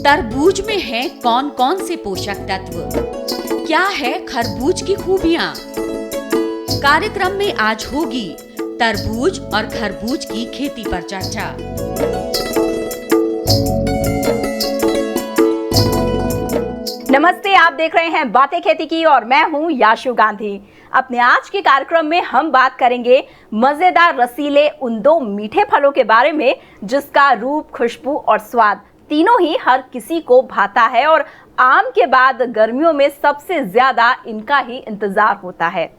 तरबूज में हैं कौन कौन से पोषक तत्व, क्या है खरबूज की खूबियां। कार्यक्रम में आज होगी तरबूज और खरबूज की खेती पर चर्चा। नमस्ते, आप देख रहे हैं बातें खेती की और मैं हूं याशु गांधी। अपने आज के कार्यक्रम में हम बात करेंगे मजेदार रसीले उन दो मीठे फलों के बारे में जिसका रूप, खुशबू और स्वाद तीनों ही हर किसी को भाता है और आम के बाद गर्मियों में सबसे ज्यादा इनका ही इंतजार होता है।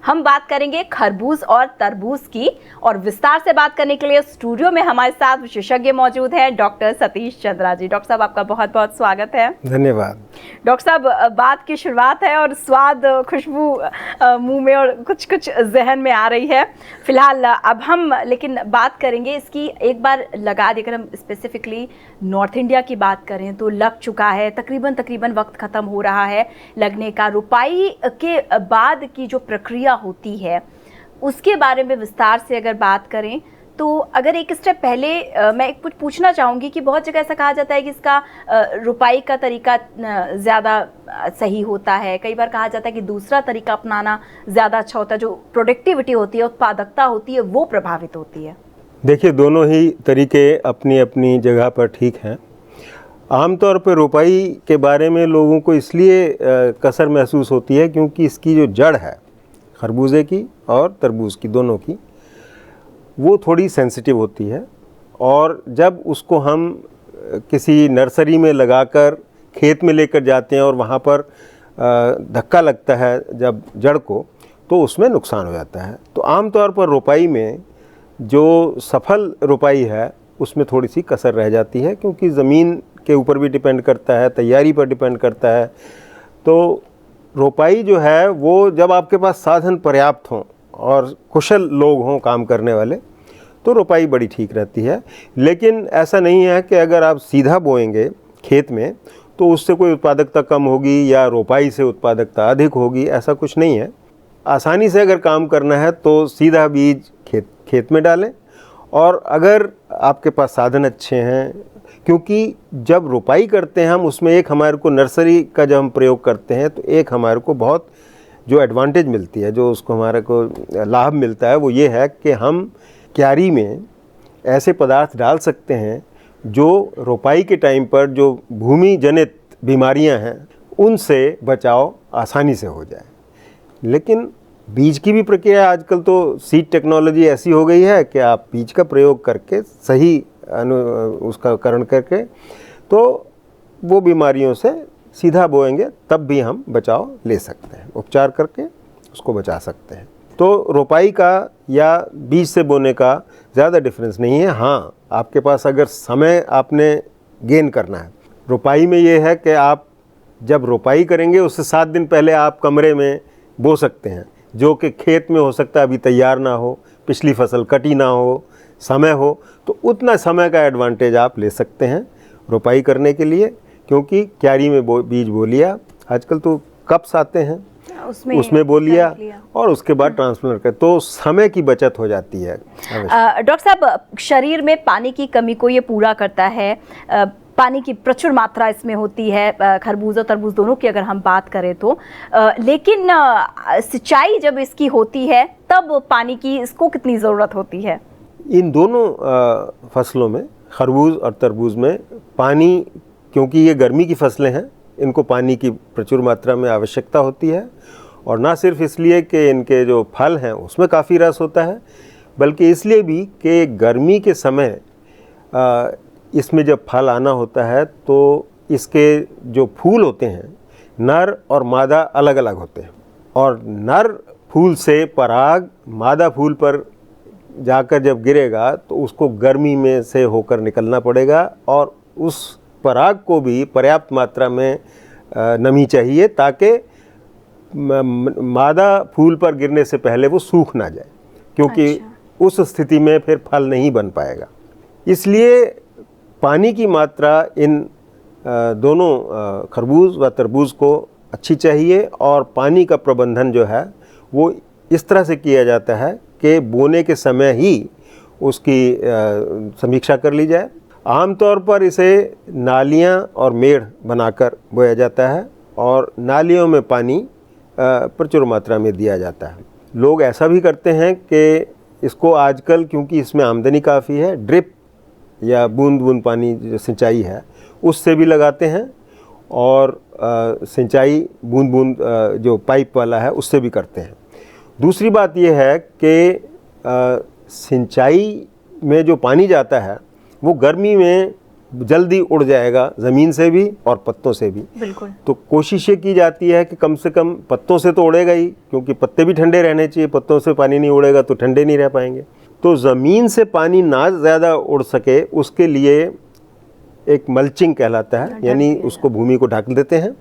हम बात करेंगे खरबूज और तरबूज की और विस्तार से बात करने के लिए स्टूडियो में हमारे साथ विशेषज्ञ मौजूद हैं डॉक्टर सतीश चंद्रा जी। डॉक्टर साहब, आपका बहुत बहुत स्वागत है। धन्यवाद। डॉक्टर साहब, बात की शुरुआत है और स्वाद, खुशबू मुंह में और कुछ कुछ जहन में आ रही है। फिलहाल अब हम लेकिन बात करेंगे इसकी, एक बार लगा देकर हम स्पेसिफिकली नॉर्थ इंडिया की बात करें तो लग चुका है, तकरीबन वक्त ख़त्म हो रहा है लगने का। रुपाई के बाद की जो प्रक्रिया होती है उसके बारे में विस्तार से अगर बात करें तो अगर एक स्टेप पहले मैं कुछ पूछना चाहूँगी कि बहुत जगह ऐसा कहा जाता है कि इसका रुपाई का तरीका ज़्यादा सही होता है, कई बार कहा जाता है कि दूसरा तरीका अपनाना ज़्यादा अच्छा होता है, जो प्रोडक्टिविटी होती है, उत्पादकता होती है, वो प्रभावित होती है। देखिए, दोनों ही तरीके अपनी अपनी जगह पर ठीक हैं। आमतौर पर रुपाई के बारे में लोगों को इसलिए कसर महसूस होती है क्योंकि इसकी जो जड़ है खरबूजे की और तरबूज की, दोनों की, वो थोड़ी सेंसिटिव होती है और जब उसको हम किसी नर्सरी में लगाकर खेत में लेकर जाते हैं और वहाँ पर धक्का लगता है जब जड़ को, तो उसमें नुकसान हो जाता है। तो आमतौर पर रुपाई में जो सफल रुपाई है उसमें थोड़ी सी कसर रह जाती है क्योंकि ज़मीन के ऊपर भी डिपेंड करता है, तैयारी पर डिपेंड करता है। तो रुपाई जो है वो जब आपके पास साधन पर्याप्त हों और कुशल लोग हों काम करने वाले, तो रुपाई बड़ी ठीक रहती है। लेकिन ऐसा नहीं है कि अगर आप सीधा बोएंगे खेत में तो उससे कोई उत्पादकता कम होगी या रुपाई से उत्पादकता अधिक होगी, ऐसा कुछ नहीं है। आसानी से अगर काम करना है तो सीधा बीज खेत में डालें। और अगर आपके पास साधन अच्छे हैं, क्योंकि जब रुपाई करते हैं हम उसमें एक हमारे को नर्सरी का जब हम प्रयोग करते हैं तो एक हमारे को बहुत जो एडवांटेज मिलती है, जो उसको हमारे को लाभ मिलता है, वो ये है कि हम क्यारी में ऐसे पदार्थ डाल सकते हैं जो रुपाई के टाइम पर जो भूमि जनित बीमारियां हैं उनसे बचाव आसानी से हो जाए। लेकिन बीज की भी प्रक्रिया आजकल तो सीड टेक्नोलॉजी ऐसी हो गई है कि आप बीज का प्रयोग करके सही उसका करण करके तो वो बीमारियों से सीधा बोएंगे तब भी हम बचाव ले सकते हैं, उपचार करके उसको बचा सकते हैं। तो रुपाई का या बीज से बोने का ज़्यादा डिफरेंस नहीं है। हाँ, आपके पास अगर समय आपने गेन करना है, रुपाई में ये है कि आप जब रुपाई करेंगे उससे 7 दिन पहले आप कमरे में बो सकते हैं, जो कि खेत में हो सकता है अभी तैयार ना हो, पिछली फसल कटी ना हो, समय हो, तो उतना समय का एडवांटेज आप ले सकते हैं रुपाई करने के लिए। क्योंकि क्यारी में बीज बो लिया, आजकल तो कप्स आते हैं उसमें बो लिया और उसके बाद ट्रांसप्लांट कर, तो समय की बचत हो जाती है। डॉक्टर साहब, शरीर में पानी की कमी को ये पूरा करता है, पानी की प्रचुर मात्रा इसमें होती है, खरबूज और तरबूज दोनों की अगर हम बात करें तो, लेकिन सिंचाई जब इसकी होती है तब पानी की इसको कितनी ज़रूरत होती है? इन दोनों फसलों में, खरबूज और तरबूज में, पानी, क्योंकि ये गर्मी की फसलें हैं, इनको पानी की प्रचुर मात्रा में आवश्यकता होती है। और ना सिर्फ इसलिए कि इनके जो फल हैं उसमें काफ़ी रस होता है, बल्कि इसलिए भी कि गर्मी के समय इसमें जब फल आना होता है तो इसके जो फूल होते हैं, नर और मादा अलग अलग होते हैं और नर फूल से पराग मादा फूल पर जाकर जब गिरेगा तो उसको गर्मी में से होकर निकलना पड़ेगा और उस पराग को भी पर्याप्त मात्रा में नमी चाहिए ताकि मादा फूल पर गिरने से पहले वो सूख ना जाए, क्योंकि उस स्थिति में फिर फल नहीं बन पाएगा। इसलिए पानी की मात्रा इन दोनों खरबूज व तरबूज को अच्छी चाहिए और पानी का प्रबंधन जो है वो इस तरह से किया जाता है कि बोने के समय ही उसकी समीक्षा कर ली जाए आमतौर पर इसे नालियाँ और मेड़ बनाकर बोया जाता है और नालियों में पानी प्रचुर मात्रा में दिया जाता है। लोग ऐसा भी करते हैं कि इसको आजकल, क्योंकि इसमें आमदनी काफ़ी है, ड्रिप या बूंद बूंद पानी जो सिंचाई है उससे भी लगाते हैं और सिंचाई बूंद बूंद जो पाइप वाला है उससे भी करते हैं। दूसरी बात यह है कि सिंचाई में जो पानी जाता है वो गर्मी में जल्दी उड़ जाएगा, ज़मीन से भी और पत्तों से भी। बिल्कुल। तो कोशिश ये की जाती है कि कम से कम पत्तों से तो उड़ेगा ही, क्योंकि पत्ते भी ठंडे रहने चाहिए, पत्तों से पानी नहीं उड़ेगा तो ठंडे नहीं रह पाएंगे। तो ज़मीन से पानी ना ज़्यादा उड़ सके उसके लिए एक मल्चिंग कहलाता है, यानी उसको भूमि को ढक देते हैं।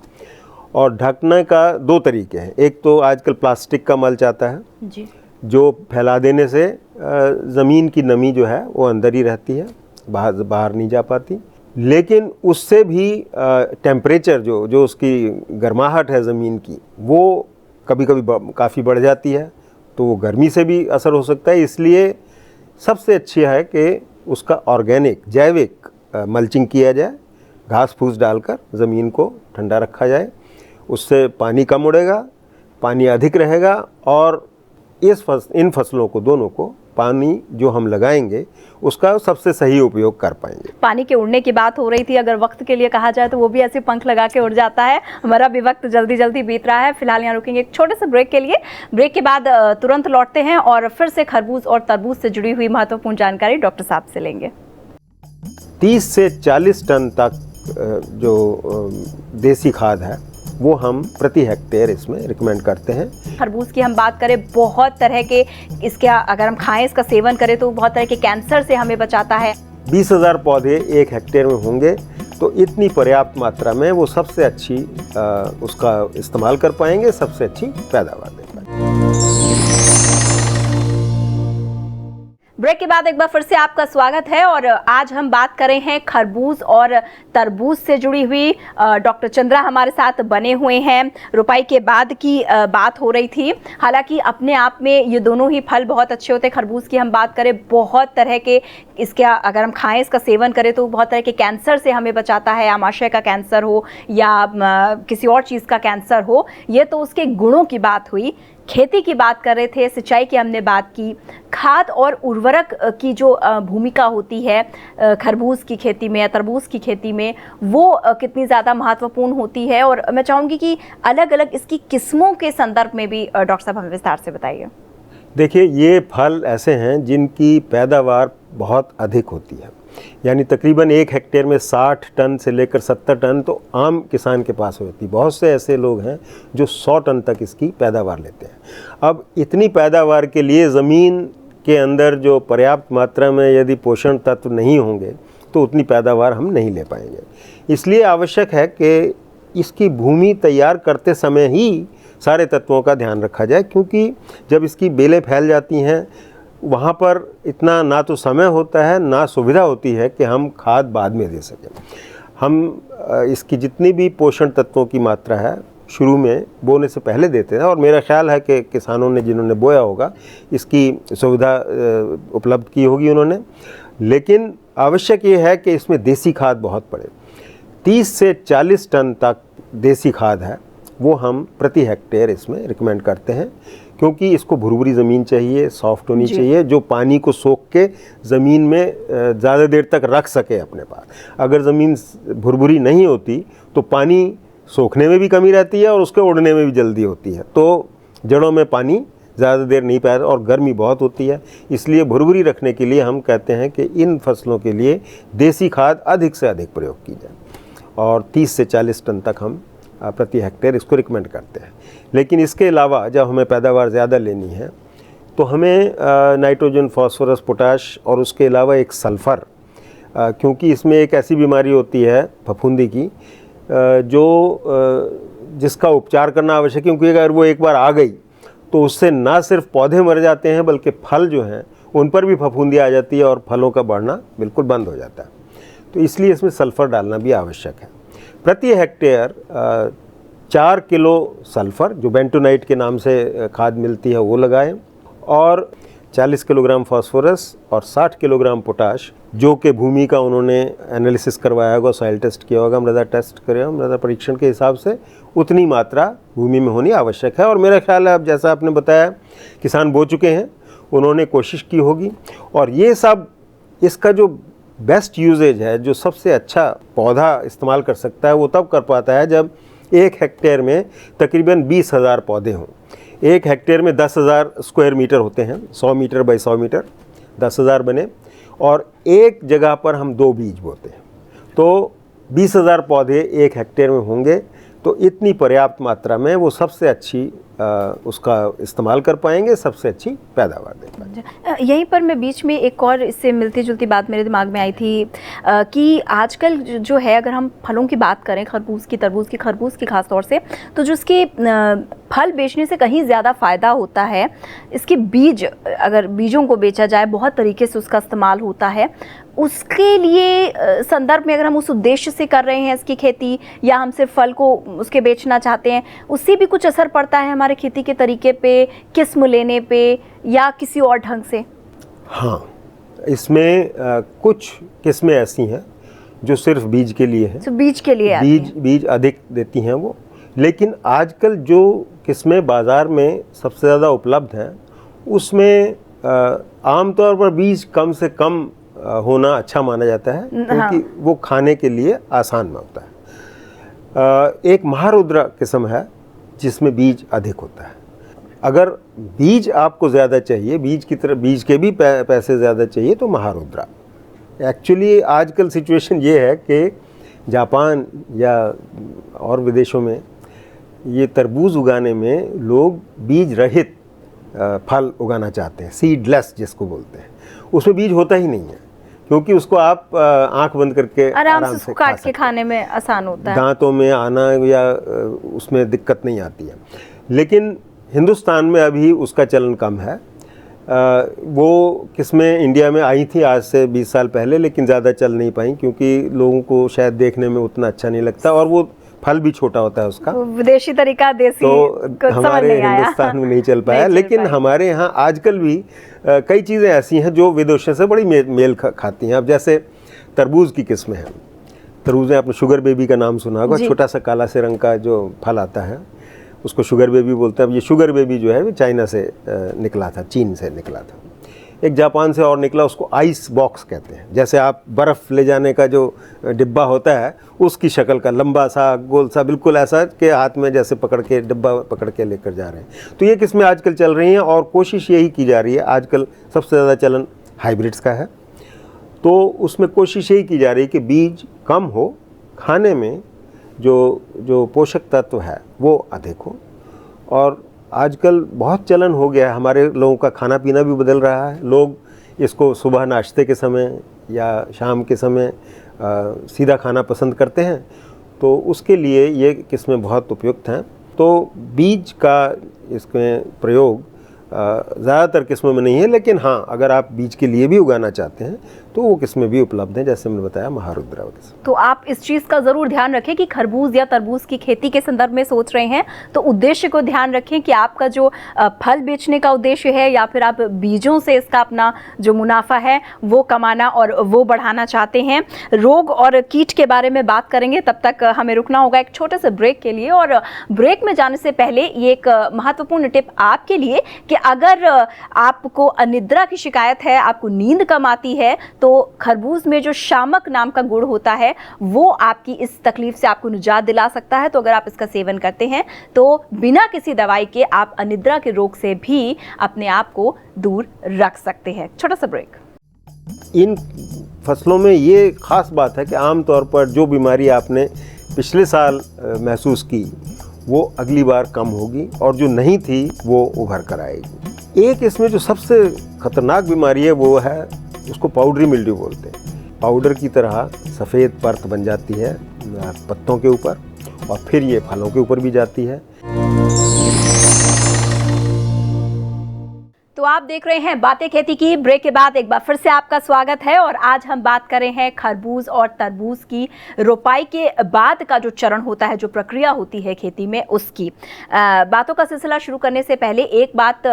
और ढकने का दो तरीके हैं। एक तो आजकल प्लास्टिक का मल्च आता है जी, जो फैला देने से ज़मीन की नमी जो है वो अंदर ही रहती है, बाहर नहीं जा पाती। लेकिन उससे भी टेम्परेचर जो उसकी गर्माहट है ज़मीन की वो कभी कभी काफ़ी बढ़ जाती है, तो वो गर्मी से भी असर हो सकता है। इसलिए सबसे अच्छी है कि उसका ऑर्गेनिक जैविक मल्चिंग किया जाए, घास फूस डालकर ज़मीन को ठंडा रखा जाए। उससे पानी कम उड़ेगा, पानी अधिक रहेगा और इन फसलों को दोनों को पानी जो हम लगाएंगे उसका सबसे सही उपयोग कर पाएंगे। पानी के उड़ने की बात हो रही थी, अगर वक्त के लिए कहा जाए तो वो भी ऐसे पंख लगा के उड़ जाता है। हमारा भी वक्त जल्दी जल्दी बीत रहा है, फिलहाल यहाँ रुकेंगे एक छोटे से ब्रेक के लिए। ब्रेक के बाद तुरंत लौटते हैं और फिर से खरबूज और तरबूज से जुड़ी हुई महत्वपूर्ण जानकारी डॉक्टर साहब से लेंगे। 30 से 40 टन तक जो देसी खाद है वो हम प्रति हेक्टेयर इसमें रिकमेंड करते हैं। खरबूज की हम बात करें, बहुत तरह के इसके अगर हम खाएं, इसका सेवन करें तो बहुत तरह के कैंसर से हमें बचाता है। 20,000 पौधे 1 हेक्टेयर में होंगे तो इतनी पर्याप्त मात्रा में वो सबसे अच्छी उसका इस्तेमाल कर पाएंगे, सबसे अच्छी पैदावार दे पाएंगे। ब्रेक के बाद एक बार फिर से आपका स्वागत है और आज हम बात कर रहे हैं खरबूज और तरबूज से जुड़ी हुई। डॉक्टर चंद्रा हमारे साथ बने हुए हैं। रुपाई के बाद की बात हो रही थी। हालांकि अपने आप में ये दोनों ही फल बहुत अच्छे होते हैं। खरबूज की हम बात करें, बहुत तरह के इसके अगर हम खाएं, इसका सेवन करें तो बहुत तरह के कैंसर से हमें बचाता है। आमाशय का कैंसर हो या किसी और चीज़ का कैंसर हो, ये तो उसके गुणों की बात हुई। खेती की बात कर रहे थे, सिंचाई की हमने बात की, खाद और उर्वरक की जो भूमिका होती है खरबूज की खेती में या तरबूज की खेती में, वो कितनी ज़्यादा महत्वपूर्ण होती है। और मैं चाहूँगी कि अलग अलग इसकी किस्मों के संदर्भ में भी डॉक्टर साहब हमें विस्तार से बताइए। देखिए, ये फल ऐसे हैं जिनकी पैदावार बहुत अधिक होती है, यानी तकरीबन 1 हेक्टेयर में 60 टन से लेकर 70 टन तो आम किसान के पास होती है। बहुत से ऐसे लोग हैं जो 100 टन तक इसकी पैदावार लेते हैं। अब इतनी पैदावार के लिए ज़मीन के अंदर जो पर्याप्त मात्रा में यदि पोषण तत्व नहीं होंगे तो उतनी पैदावार हम नहीं ले पाएंगे। इसलिए आवश्यक है कि इसकी भूमि तैयार करते समय ही सारे तत्वों का ध्यान रखा जाए, क्योंकि जब इसकी बेलें फैल जाती हैं वहाँ पर इतना ना तो समय होता है ना सुविधा होती है कि हम खाद बाद में दे सकें। हम इसकी जितनी भी पोषण तत्वों की मात्रा है शुरू में बोने से पहले देते हैं, और मेरा ख्याल है कि किसानों ने जिन्होंने बोया होगा इसकी सुविधा उपलब्ध की होगी उन्होंने। लेकिन आवश्यक ये है कि इसमें देसी खाद बहुत पड़े। 30 से 40 टन तक देसी खाद है वो हम प्रति हेक्टेयर इसमें रिकमेंड करते हैं, क्योंकि इसको भुरभुरी ज़मीन चाहिए, सॉफ्ट होनी चाहिए, जो पानी को सोख के ज़मीन में ज़्यादा देर तक रख सके अपने पास। अगर ज़मीन भुरभुरी नहीं होती तो पानी सोखने में भी कमी रहती है और उसके उड़ने में भी जल्दी होती है, तो जड़ों में पानी ज़्यादा देर नहीं पाया और गर्मी बहुत होती है। इसलिए भुरभुरी रखने के लिए हम कहते हैं कि इन फसलों के लिए देसी खाद अधिक से अधिक प्रयोग की जाए, और 30 से 40 टन तक हम प्रति हेक्टेयर इसको रिकमेंड करते हैं। लेकिन इसके अलावा जब हमें पैदावार ज़्यादा लेनी है तो हमें नाइट्रोजन, फास्फोरस, पोटाश और उसके अलावा एक सल्फ़र, क्योंकि इसमें एक ऐसी बीमारी होती है फफूंदी की जिसका उपचार करना आवश्यक है, क्योंकि अगर वो एक बार आ गई तो उससे ना सिर्फ पौधे मर जाते हैं बल्कि फल जो हैं उन पर भी फफूंदी आ जाती है और फलों का बढ़ना बिल्कुल बंद हो जाता है। तो इसलिए इसमें सल्फ़र डालना भी आवश्यक है। प्रति हेक्टेयर 4 किलो सल्फ़र, जो बेंटोनाइट के नाम से खाद मिलती है, वो लगाएं, और 40 किलोग्राम फास्फोरस और 60 किलोग्राम पोटाश, जो कि भूमि का उन्होंने एनालिसिस करवाया होगा, सॉइल टेस्ट किया होगा, मृदा टेस्ट किया होगा, मृदा परीक्षण के हिसाब से उतनी मात्रा भूमि में होनी आवश्यक है। और मेरा ख्याल है, अब जैसा आपने बताया, किसान बो चुके हैं, उन्होंने कोशिश की होगी। और ये सब, इसका जो बेस्ट यूजेज है, जो सबसे अच्छा पौधा इस्तेमाल कर सकता है, वो तब कर पाता है जब 1 हेक्टेयर में तकरीबन 20,000 पौधे हों। 1 हेक्टेयर में 10,000 स्क्वायर मीटर होते हैं, 100 मीटर बाई 100 मीटर, 10,000 बने, और एक जगह पर हम 2 बीज बोते हैं, तो 20,000 पौधे 1 हेक्टेयर में होंगे। तो इतनी पर्याप्त मात्रा में वो सबसे अच्छी उसका इस्तेमाल कर पाएंगे, सबसे अच्छी पैदावार दे पाएंगे। यहीं पर मैं बीच में एक और इससे मिलती जुलती बात मेरे दिमाग में आई थी कि आजकल जो है, अगर हम फलों की बात करें, खरबूज की, तरबूज की, खरबूज की खास तौर से, तो जो इसके फल बेचने से कहीं ज़्यादा फ़ायदा होता है, इसके बीज, अगर बीजों को बेचा जाए, बहुत तरीके से उसका इस्तेमाल होता है। उसके लिए संदर्भ में अगर हम उस उद्देश्य से कर रहे हैं इसकी खेती, या हम सिर्फ फल को उसके बेचना चाहते हैं, उससे भी कुछ असर पड़ता है हमारे खेती के तरीके पे, किस्म लेने पे, या किसी और ढंग से? हाँ, इसमें कुछ किस्में ऐसी हैं जो सिर्फ बीज के लिए हैं, तो बीज के लिए बीज अधिक देती हैं वो। लेकिन आजकल जो किस्में बाज़ार में सबसे ज़्यादा उपलब्ध हैं, उसमें आमतौर पर बीज कम से कम होना अच्छा माना जाता है, क्योंकि वो खाने के लिए आसान में होता है। एक महारुद्रा किस्म है जिसमें बीज अधिक होता है। अगर बीज आपको ज़्यादा चाहिए, बीज की तरह बीज के भी पैसे ज़्यादा चाहिए, तो महारुद्रा। एक्चुअली आजकल सिचुएशन ये है कि जापान या और विदेशों में ये तरबूज उगाने में लोग बीज रहित फल उगाना चाहते हैं, सीडलेस जिसको बोलते हैं। उसमें बीज होता ही नहीं है, क्योंकि उसको आप आंख बंद करके आराम से काट के खाने में आसान होता है, दांतों में आना या उसमें दिक्कत नहीं आती है। लेकिन हिंदुस्तान में अभी उसका चलन कम है। वो किस्में इंडिया में आई थी आज से 20 साल पहले, लेकिन ज़्यादा चल नहीं पाई, क्योंकि लोगों को शायद देखने में उतना अच्छा नहीं लगता, और वो फल भी छोटा होता है उसका, विदेशी तरीका, देसी, तो हमारे हिंदुस्तान में नहीं चल पाया। लेकिन हमारे यहाँ आजकल भी कई चीज़ें ऐसी हैं जो विदेशों से बड़ी मेल खाती हैं। अब जैसे तरबूज की किस्में हैं, तरबूज में आपने शुगर बेबी का नाम सुना होगा, छोटा सा काला से रंग का जो फल आता है, उसको शुगर बेबी बोलते हैं। अब ये शुगर बेबी जो है वो चाइना से निकला था, चीन से निकला था। एक जापान से और निकला, उसको आइस बॉक्स कहते हैं। जैसे आप बर्फ़ ले जाने का जो डिब्बा होता है, उसकी शक्ल का, लंबा सा, गोल सा, बिल्कुल ऐसा कि हाथ में जैसे पकड़ के, डिब्बा पकड़ के लेकर जा रहे हैं। तो ये किस्में आजकल चल रही हैं, और कोशिश यही की जा रही है। आजकल सबसे ज़्यादा चलन हाइब्रिड्स का है, तो उसमें कोशिश यही की जा रही है कि बीज कम हो, खाने में जो पोषक तत्व है वो अधिक हो। और आजकल बहुत चलन हो गया है, हमारे लोगों का खाना पीना भी बदल रहा है। लोग इसको सुबह नाश्ते के समय या शाम के समय सीधा खाना पसंद करते हैं, तो उसके लिए ये किस्में बहुत उपयुक्त हैं। तो बीज का इसमें प्रयोग ज़्यादातर किस्मों में नहीं है, लेकिन हाँ, अगर आप बीज के लिए भी उगाना चाहते हैं तो वो किस्में भी उपलब्ध हैं, जैसे मैंने बताया महारुद्रा किस्म। तो आप इस चीज़ का ज़रूर ध्यान रखें कि खरबूज या तरबूज की खेती के संदर्भ में सोच रहे हैं तो उद्देश्य को ध्यान रखें कि आपका जो फल बेचने का उद्देश्य है, या फिर आप बीजों से इसका अपना जो मुनाफा है वो कमाना और वो बढ़ाना चाहते हैं। रोग और कीट के बारे में बात करेंगे, तब तक हमें रुकना होगा एक छोटे से ब्रेक के लिए। और ब्रेक में जाने से पहले ये एक महत्वपूर्ण टिप आपके लिए कि अगर आपको अनिद्रा की शिकायत है, आपको नींद कम आती है, तो खरबूज में जो शामक नाम का गुण होता है वो आपकी इस तकलीफ से आपको निजात दिला सकता है। तो अगर आप इसका सेवन करते हैं तो बिना किसी दवाई के आप अनिद्रा के रोग से भी अपने आप को दूर रख सकते हैं। छोटा सा ब्रेक। इन फसलों में ये खास बात है कि आमतौर पर जो बीमारी आपने पिछले साल महसूस की वो अगली बार कम होगी, और जो नहीं थी वो उभर कर आएगी। एक इसमें जो सबसे खतरनाक बीमारी है वो है, उसको पाउडरी मिल्ड्यू बोलते हैं। पाउडर की तरह सफ़ेद परत बन जाती है पत्तों के ऊपर, और फिर ये फलों के ऊपर भी जाती है। तो आप देख रहे हैं बातें खेती की। ब्रेक के बाद एक बार फिर से आपका स्वागत है और आज हम बात कर रहे हैं खरबूज और तरबूज की रोपाई के बाद का जो चरण होता है, जो प्रक्रिया होती है खेती में, उसकी बातों का सिलसिला शुरू करने से पहले एक बात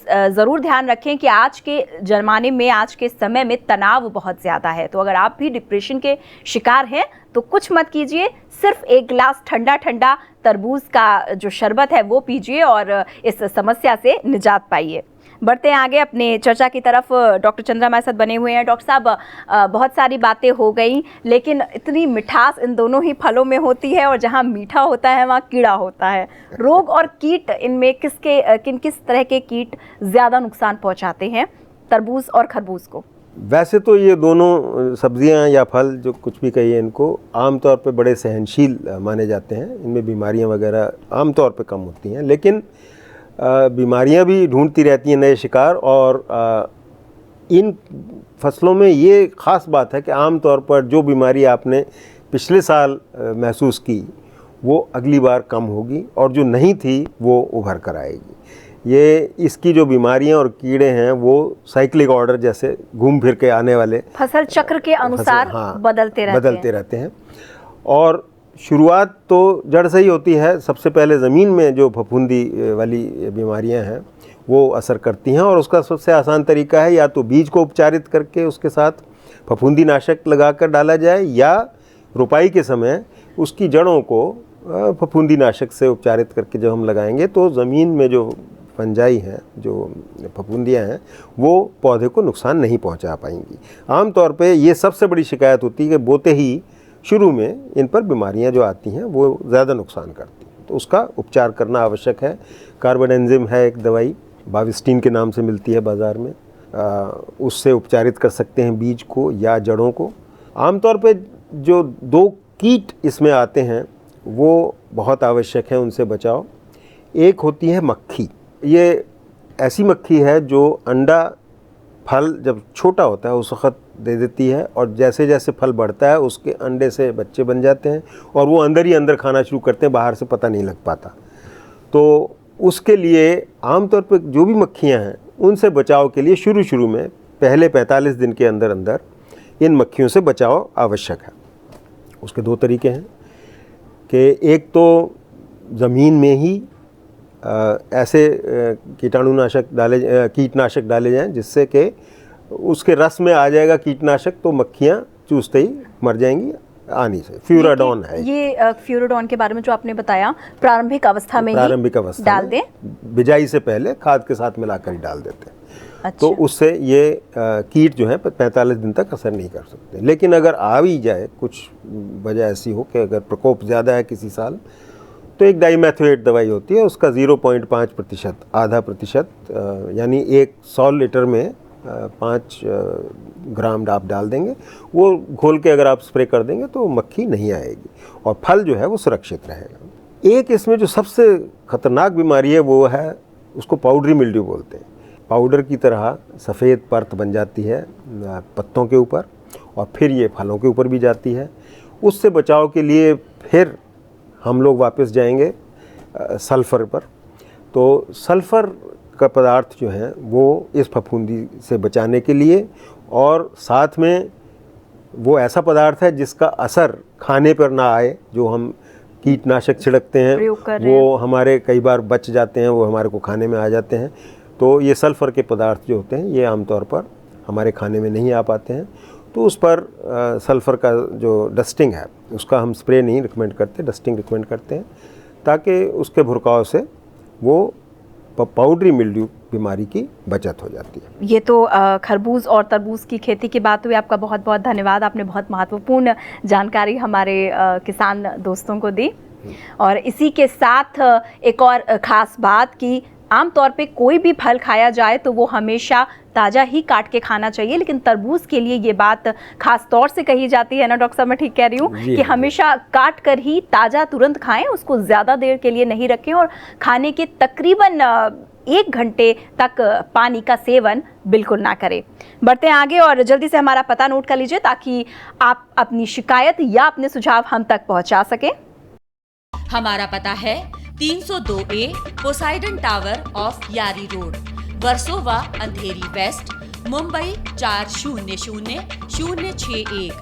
ज़रूर ध्यान रखें कि आज के ज़माने में, आज के समय में तनाव बहुत ज़्यादा है। तो अगर आप भी डिप्रेशन के शिकार हैं तो कुछ मत कीजिए, सिर्फ एक गिलास ठंडा ठंडा तरबूज का जो शरबत है वो पीजिए और इस समस्या से निजात पाइए। बढ़ते हैं आगे अपने चर्चा की तरफ। डॉक्टर चंद्रा हमारे साथ बने हुए हैं। डॉक्टर साहब, बहुत सारी बातें हो गई, लेकिन इतनी मिठास इन दोनों ही फलों में होती है और जहाँ मीठा होता है वहाँ कीड़ा होता है। रोग और कीट, इनमें किस तरह के कीट ज़्यादा नुकसान पहुँचाते हैं तरबूज और खरबूज को? वैसे तो ये दोनों सब्जियां या फल, जो कुछ भी कहिए, इनको आमतौर पे बड़े सहनशील माने जाते हैं। इनमें बीमारियां वगैरह आमतौर पे कम होती हैं, लेकिन बीमारियां भी ढूंढती रहती हैं नए शिकार। और इन फसलों में ये ख़ास बात है कि आमतौर पर जो बीमारी आपने पिछले साल महसूस की वो अगली बार कम होगी और जो नहीं थी वो उभर कर आएगी। ये इसकी जो बीमारियां और कीड़े हैं वो साइक्लिक ऑर्डर जैसे घूम फिर के आने वाले फसल चक्र के अनुसार बदलते रहते हैं। और शुरुआत तो जड़ से ही होती है। सबसे पहले ज़मीन में जो फफूंदी वाली बीमारियां हैं वो असर करती हैं, और उसका सबसे आसान तरीका है या तो बीज को उपचारित करके उसके साथ फफूंदी नाशक लगा कर डाला जाए, या रोपाई के समय उसकी जड़ों को फफूंदी नाशक से उपचारित करके जब हम लगाएंगे तो ज़मीन में जो फंजाई हैं, जो फफूंदियाँ हैं, वो पौधे को नुकसान नहीं पहुंचा पाएंगी। आमतौर पे ये सबसे बड़ी शिकायत होती है कि बोते ही शुरू में इन पर बीमारियां जो आती हैं वो ज़्यादा नुकसान करती हैं, तो उसका उपचार करना आवश्यक है। कार्बाडेंजिम है एक दवाई, बाविस्टीन के नाम से मिलती है बाज़ार में, उससे उपचारित कर सकते हैं बीज को या जड़ों को। आमतौर पे जो दो कीट इसमें आते हैं वो बहुत आवश्यक है, उनसे बचाव। एक होती है मक्खी। ये ऐसी मक्खी है जो अंडा, फल जब छोटा होता है उस वक्त दे देती है, और जैसे जैसे फल बढ़ता है उसके अंडे से बच्चे बन जाते हैं और वो अंदर ही अंदर खाना शुरू करते हैं, बाहर से पता नहीं लग पाता। तो उसके लिए आमतौर पर जो भी मक्खियाँ हैं उनसे बचाव के लिए शुरू में पहले 45 दिन के अंदर अंदर इन मक्खियों से बचाव आवश्यक है। उसके दो तरीके हैं कि एक तो ज़मीन में ही ऐसे कीटनाशक डाले जाएं जिससे कि उसके रस में आ जाएगा कीटनाशक, तो मक्खियाँ चूसते ही मर जाएंगी आनी से। फ्यूराडॉन है ये। फ्यूराडॉन के बारे में जो आपने बताया, प्रारंभिक अवस्था में डाल दें, बिजाई से पहले खाद के साथ मिलाकर ही डाल देते हैं। अच्छा। तो उससे ये कीट जो है 45 दिन तक असर नहीं कर सकते। लेकिन अगर आ भी जाए, कुछ वजह ऐसी हो कि अगर प्रकोप ज़्यादा है किसी साल, तो एक डाइमेथोएट दवाई होती है, उसका 0.5%, आधा प्रतिशत, यानी 100 लीटर में 5 ग्राम आप डाल देंगे, वो घोल के अगर आप स्प्रे कर देंगे तो मक्खी नहीं आएगी और फल जो है वो सुरक्षित रहेगा। एक इसमें जो सबसे खतरनाक बीमारी है वो है, उसको पाउडरी मिल्ड्यू बोलते हैं। पाउडर की तरह सफ़ेद परत बन जाती है पत्तों के ऊपर और फिर ये फलों के ऊपर भी जाती है। उससे बचाव के लिए फिर हम लोग वापस जाएंगे सल्फ़र पर। तो सल्फ़र का पदार्थ जो है वो इस फफूंदी से बचाने के लिए, और साथ में वो ऐसा पदार्थ है जिसका असर खाने पर ना आए। जो हम कीटनाशक छिड़कते हैं वो हमारे कई बार बच जाते हैं, वो हमारे को खाने में आ जाते हैं। तो ये सल्फ़र के पदार्थ जो होते हैं ये आमतौर पर हमारे खाने में नहीं आ पाते हैं, तो उस पर सल्फ़र का जो डस्टिंग है उसका हम स्प्रे नहीं रिकमेंड करते, डस्टिंग रिकमेंड करते हैं, ताकि उसके भुरकाव से वो पाउडरी मिल्ड्यू बीमारी की बचत हो जाती है। ये तो खरबूज और तरबूज की खेती की बात हुई। आपका बहुत बहुत धन्यवाद, आपने बहुत महत्वपूर्ण जानकारी हमारे किसान दोस्तों को दी। और इसी के साथ एक और ख़ास बात की, आमतौर पे कोई भी फल खाया जाए तो वो हमेशा ताज़ा ही काट के खाना चाहिए, लेकिन तरबूज के लिए ये बात खास तौर से कही जाती है ना डॉक्टर साहब, मैं ठीक कह रही हूँ कि हमेशा काट कर ही ताज़ा तुरंत खाएं, उसको ज़्यादा देर के लिए नहीं रखें और खाने के तकरीबन 1 घंटे तक पानी का सेवन बिल्कुल ना करें। बढ़ते हैं आगे और जल्दी से हमारा पता नोट कर लीजिए ताकि आप अपनी शिकायत या अपने सुझाव हम तक पहुँचा सकें। हमारा पता है 302A पोसाइडन टावर ऑफ यारी रोड, वर्सोवा अंधेरी वेस्ट, मुंबई 400061।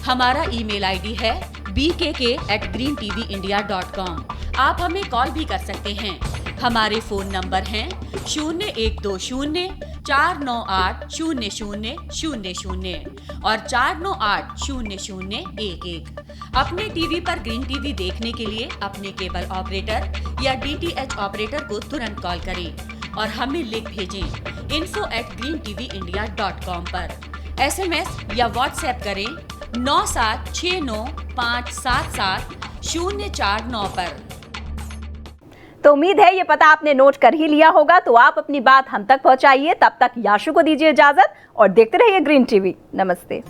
हमारा ईमेल आईडी है bkk@greentvindia.com। आप हमें कॉल भी कर सकते हैं। हमारे फोन नंबर हैं 0120-498-0000 और 498-0011। अपने टीवी पर ग्रीन टीवी देखने के लिए अपने केबल ऑपरेटर या DTH ऑपरेटर को तुरंत कॉल करें और हमें लिंक भेजें info@greentvindia.com पर। SMS या WhatsApp करें 9769577049 पर। तो उम्मीद है ये पता आपने नोट कर ही लिया होगा, तो आप अपनी बात हम तक पहुंचाइए। तब तक याशु को दीजिए इजाजत और देखते रहिए ग्रीन टीवी। नमस्ते।